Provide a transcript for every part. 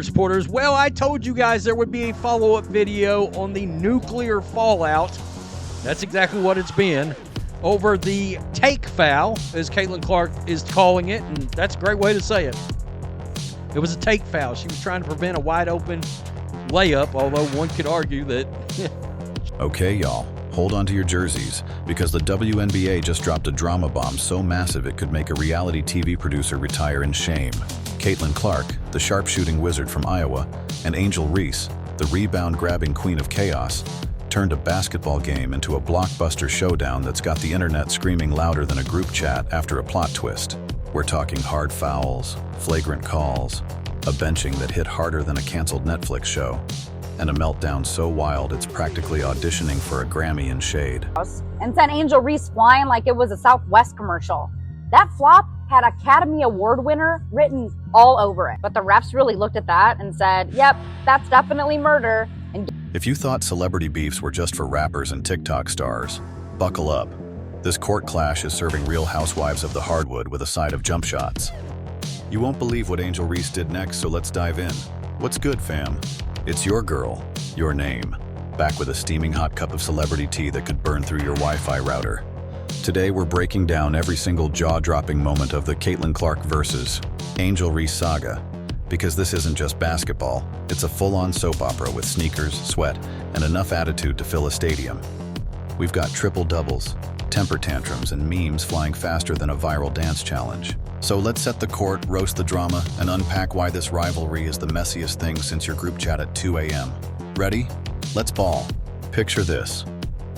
Supporters, well, I told you guys there would be a follow-up video on the nuclear fallout. That's exactly what it's been. Over the take foul, as Caitlyn Clark is calling it, and that's a great way to say it. It was a take foul. She was trying to prevent a wide-open layup, although one could argue that... Okay, y'all, hold on to your jerseys, because the WNBA just dropped a drama bomb so massive it could make a reality TV producer retire in shame. Caitlyn Clark, the sharpshooting wizard from Iowa, and Angel Reese, the rebound-grabbing queen of chaos, turned a basketball game into a blockbuster showdown that's got the internet screaming louder than a group chat after a plot twist. We're talking hard fouls, flagrant calls, a benching that hit harder than a canceled Netflix show, and a meltdown so wild it's practically auditioning for a Grammy in shade. And sent Angel Reese flying like it was a Southwest commercial. That flop had Academy Award winner written all over it. But the refs really looked at that and said, yep, that's definitely murder. And if you thought celebrity beefs were just for rappers and TikTok stars, buckle up. This court clash is serving real housewives of the hardwood with a side of jump shots. You won't believe what Angel Reese did next, so let's dive in. What's good, fam? It's your girl, your name, back with a steaming hot cup of celebrity tea that could burn through your Wi-Fi router. Today we're breaking down every single jaw-dropping moment of the Caitlyn Clark versus Angel Reese saga, because this isn't just basketball, it's a full-on soap opera with sneakers, sweat, and enough attitude to fill a stadium. We've got triple doubles, temper tantrums, and memes flying faster than a viral dance challenge. So let's set the court, roast the drama, and unpack why this rivalry is the messiest thing since your group chat at 2 a.m. Ready? Let's ball. Picture this.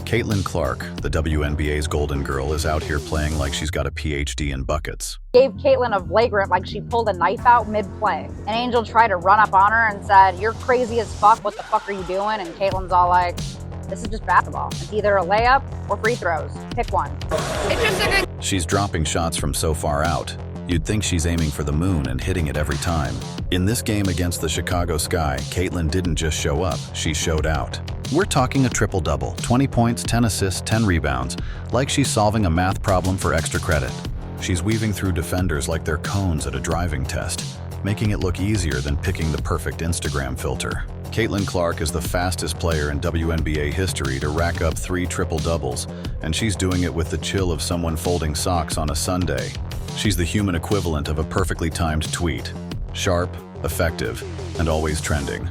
Caitlyn Clark, the WNBA's golden girl, is out here playing like she's got a PhD in buckets. gave Caitlyn a flagrant like she pulled a knife out mid-play. And Angel tried to run up on her and said, "You're crazy as fuck, what the fuck are you doing?" And Caitlyn's all like, "This is just basketball. It's either a layup or free throws. Pick one." Interesting. She's dropping shots from so far out, you'd think she's aiming for the moon and hitting it every time. In this game against the Chicago Sky, Caitlyn didn't just show up, she showed out. We're talking a triple-double, 20 points, 10 assists, 10 rebounds, like she's solving a math problem for extra credit. She's weaving through defenders like they're cones at a driving test, making it look easier than picking the perfect Instagram filter. Caitlyn Clark is the fastest player in WNBA history to rack up 3 triple-doubles, and she's doing it with the chill of someone folding socks on a Sunday. She's the human equivalent of a perfectly timed tweet. Sharp, effective, and always trending.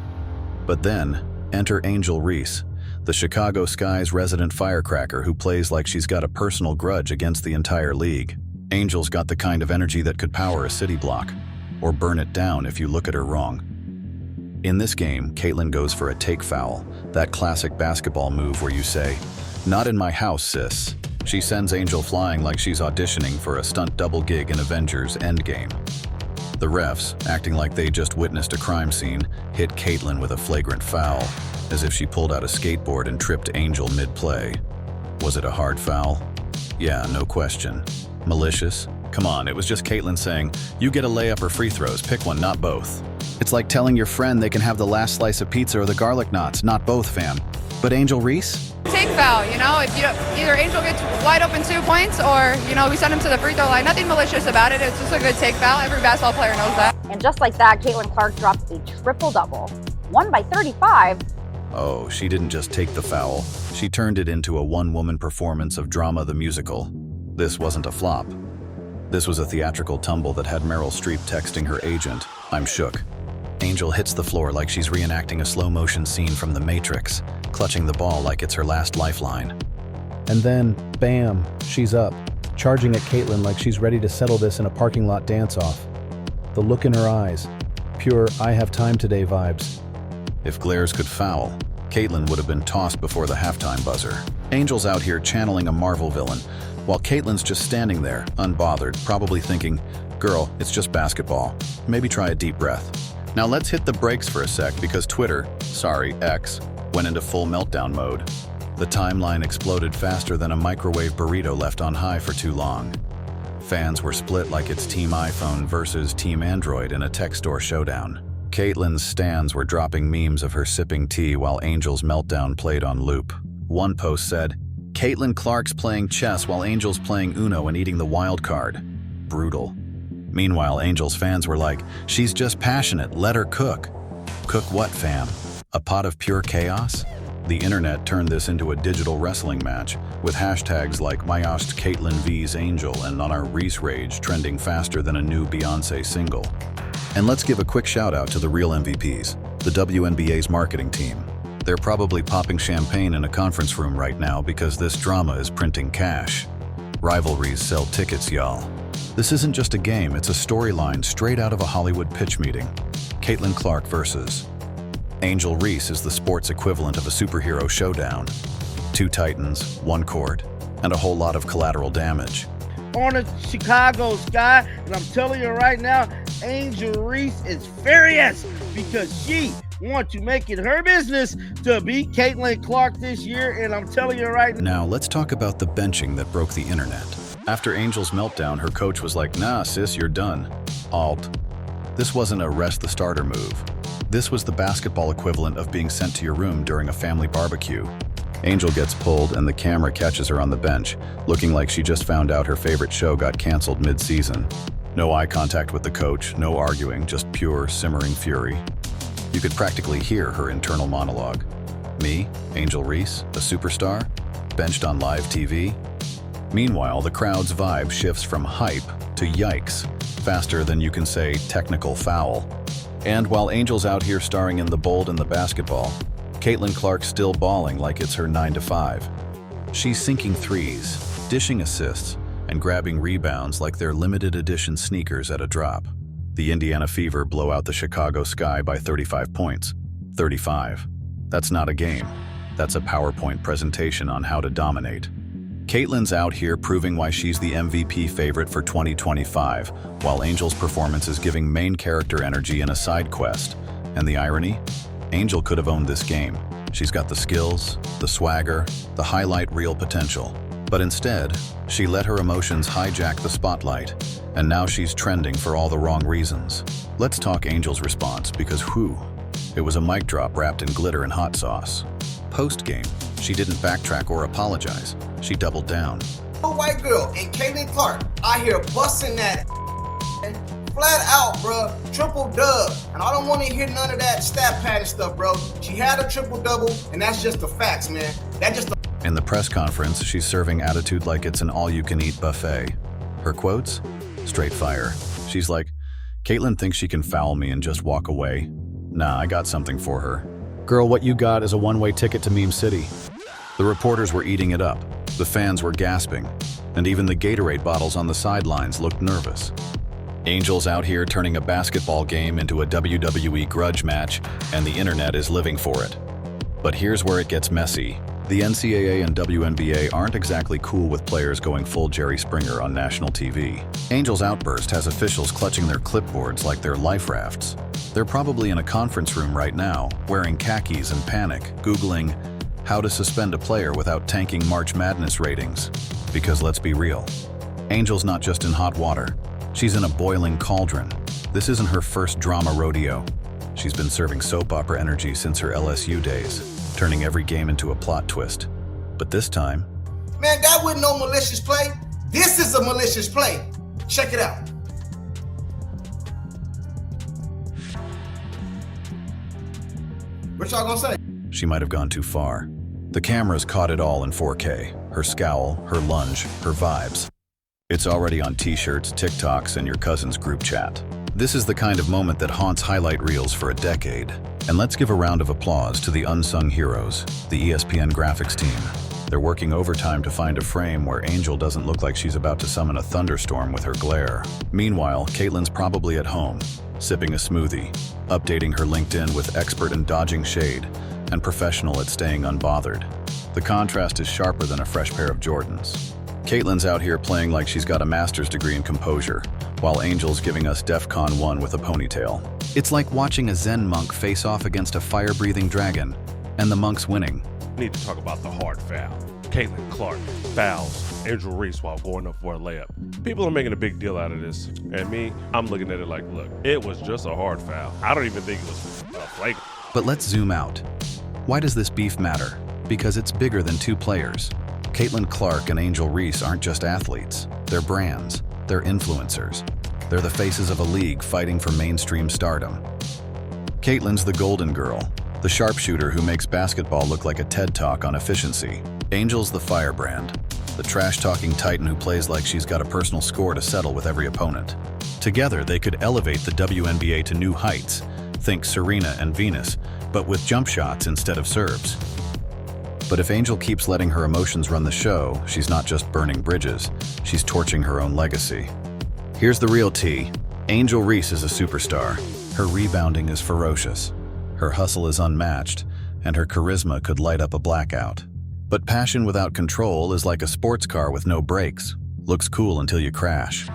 But then, enter Angel Reese, the Chicago Sky's resident firecracker who plays like she's got a personal grudge against the entire league. Angel's got the kind of energy that could power a city block, or burn it down if you look at her wrong. In this game, Caitlyn goes for a take foul, that classic basketball move where you say, "Not in my house, sis." She sends Angel flying like she's auditioning for a stunt double gig in Avengers Endgame. The refs, acting like they just witnessed a crime scene, hit Caitlyn with a flagrant foul, as if she pulled out a skateboard and tripped Angel mid-play. Was it a hard foul? Yeah, no question. Malicious? Come on, it was just Caitlyn saying, "You get a layup or free throws, pick one, not both." It's like telling your friend they can have the last slice of pizza or the garlic knots, not both, fam. But Angel Reese? Take foul, you know, if you either Angel gets wide open 2 points or, you know, we send him to the free throw line. Nothing malicious about it. It's just a good take foul. Every basketball player knows that. And just like that, Caitlyn Clark dropped a triple-double, won by 35. Oh, she didn't just take the foul. She turned it into a one-woman performance of Drama the Musical. This wasn't a flop. This was a theatrical tumble that had Meryl Streep texting her agent, "I'm shook." Angel hits the floor like she's reenacting a slow-motion scene from The Matrix, clutching the ball like it's her last lifeline. And then, bam, she's up, charging at Caitlyn like she's ready to settle this in a parking lot dance-off. The look in her eyes, pure "I have time today" vibes. If glares could foul, Caitlyn would have been tossed before the halftime buzzer. Angel's out here channeling a Marvel villain, while Caitlyn's just standing there, unbothered, probably thinking, "Girl, it's just basketball. Maybe try a deep breath." Now let's hit the brakes for a sec because Twitter, sorry, X, went into full meltdown mode. The timeline exploded faster than a microwave burrito left on high for too long. Fans were split like it's Team iPhone versus Team Android in a tech store showdown. Caitlyn's stans were dropping memes of her sipping tea while Angel's meltdown played on loop. One post said, "Caitlyn Clark's playing chess while Angel's playing Uno and eating the wild card. Brutal." Meanwhile, Angel's fans were like, "She's just passionate, let her cook." Cook what, fam? A pot of pure chaos? The internet turned this into a digital wrestling match, with hashtags like Myost Caitlyn vs Angel and On Our Reese Rage trending faster than a new Beyoncé single. And let's give a quick shout out to the real MVPs, the WNBA's marketing team. They're probably popping champagne in a conference room right now because this drama is printing cash. Rivalries sell tickets, y'all. This isn't just a game, it's a storyline straight out of a Hollywood pitch meeting. Caitlyn Clark versus Angel Reese is the sports equivalent of a superhero showdown. 2 titans, 1 court, and a whole lot of collateral damage. On the Chicago sky, and I'm telling you right now, Angel Reese is furious because she wants to make it her business to beat Caitlyn Clark this year, and I'm telling you right now. Now, let's talk about the benching that broke the internet. After Angel's meltdown, her coach was like, "Nah, sis, you're done." Alt. This wasn't a rest the starter move. This was the basketball equivalent of being sent to your room during a family barbecue. Angel gets pulled and the camera catches her on the bench, looking like she just found out her favorite show got canceled mid-season. No eye contact with the coach, no arguing, just pure, simmering fury. You could practically hear her internal monologue. Me, Angel Reese, a superstar, benched on live TV? Meanwhile, the crowd's vibe shifts from hype to yikes, faster than you can say technical foul. And while Angel's out here starring in The Bold and the Basketball, Caitlyn Clark's still balling like it's her 9 to 5. She's sinking threes, dishing assists, and grabbing rebounds like they're limited edition sneakers at a drop. The Indiana Fever blow out the Chicago Sky by 35 points. 35. That's not a game. That's a PowerPoint presentation on how to dominate. Caitlyn's out here proving why she's the MVP favorite for 2025, while Angel's performance is giving main character energy in a side quest. And the irony? Angel could have owned this game. She's got the skills, the swagger, the highlight reel potential. But instead, she let her emotions hijack the spotlight, and now she's trending for all the wrong reasons. Let's talk Angel's response, because whew, it was a mic drop wrapped in glitter and hot sauce. Post-game, she didn't backtrack or apologize. She doubled down. A white girl and Caitlyn Clark out here busting that flat out, bro. Triple dub. And I don't want to hear none of that stat pattern stuff, bro. She had a triple double, and that's just the facts, man. That's just the. In the press conference, she's serving attitude like it's an all-you-can-eat buffet. Her quotes? Straight fire. She's like, Caitlyn thinks she can foul me and just walk away. Nah, I got something for her. Girl, what you got is a one-way ticket to Meme City. The reporters were eating it up. The fans were gasping. And even the Gatorade bottles on the sidelines looked nervous. Angel's out here turning a basketball game into a WWE grudge match, and the internet is living for it. But here's where it gets messy. The NCAA and WNBA aren't exactly cool with players going full Jerry Springer on national TV. Angel's outburst has officials clutching their clipboards like they're life rafts. They're probably in a conference room right now, wearing khakis and panic, Googling how to suspend a player without tanking March Madness ratings. Because let's be real, Angel's not just in hot water. She's in a boiling cauldron. This isn't her first drama rodeo. She's been serving soap opera energy since her LSU days, turning every game into a plot twist. But this time, Man, that wasn't no malicious play. This is a malicious play. Check it out. What y'all gonna say? she might have gone too far. The cameras caught it all in 4K. Her scowl, her lunge, her vibes. It's already on t-shirts, TikToks, and your cousin's group chat. This is the kind of moment that haunts highlight reels for a decade. And let's give a round of applause to the unsung heroes, the ESPN graphics team. They're working overtime to find a frame where Angel doesn't look like she's about to summon a thunderstorm with her glare. Meanwhile, Caitlyn's probably at home, sipping a smoothie, updating her LinkedIn with expert in dodging shade and professional at staying unbothered. The contrast is sharper than a fresh pair of Jordans. Caitlyn's out here playing like she's got a master's degree in composure, while Angel's giving us DEFCON 1 with a ponytail. It's like watching a Zen monk face off against a fire-breathing dragon, and the monk's winning. We need to talk about the hard foul. Caitlyn Clark fouls Angel Reese while going up for a layup. People are making a big deal out of this, and me, I'm looking at it like, look, it was just a hard foul. I don't even think it was flagrant. But let's zoom out. Why does this beef matter? Because it's bigger than two players. Caitlyn Clark and Angel Reese aren't just athletes. They're brands. They're influencers. They're the faces of a league fighting for mainstream stardom. Caitlyn's the golden girl, the sharpshooter who makes basketball look like a TED Talk on efficiency. Angel's the firebrand, the trash-talking titan who plays like she's got a personal score to settle with every opponent. Together, they could elevate the WNBA to new heights. Think Serena and Venus, but with jump shots instead of serves. But if Angel keeps letting her emotions run the show, she's not just burning bridges, she's torching her own legacy. Here's the real tea. Angel Reese is a superstar. Her rebounding is ferocious. Her hustle is unmatched, and her charisma could light up a blackout. But passion without control is like a sports car with no brakes. Looks cool until you crash.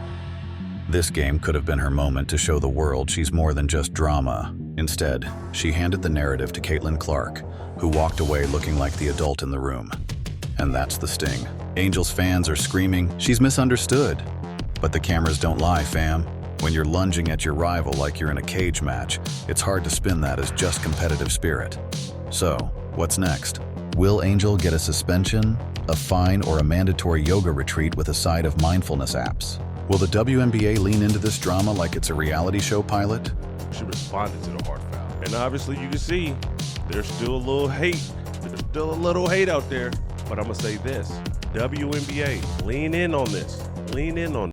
This game could have been her moment to show the world she's more than just drama. Instead, she handed the narrative to Caitlyn Clark, who walked away looking like the adult in the room. And that's the sting. Angel's fans are screaming, "She's misunderstood." But the cameras don't lie, fam. When you're lunging at your rival like you're in a cage match, it's hard to spin that as just competitive spirit. So, what's next? Will Angel get a suspension, a fine, or a mandatory yoga retreat with a side of mindfulness apps? Will the WNBA lean into this drama like it's a reality show pilot? She responded to the hard foul. And obviously you can see there's still a little hate. There's still a little hate out there. But I'm going to say this. WNBA, lean in on this. Lean in on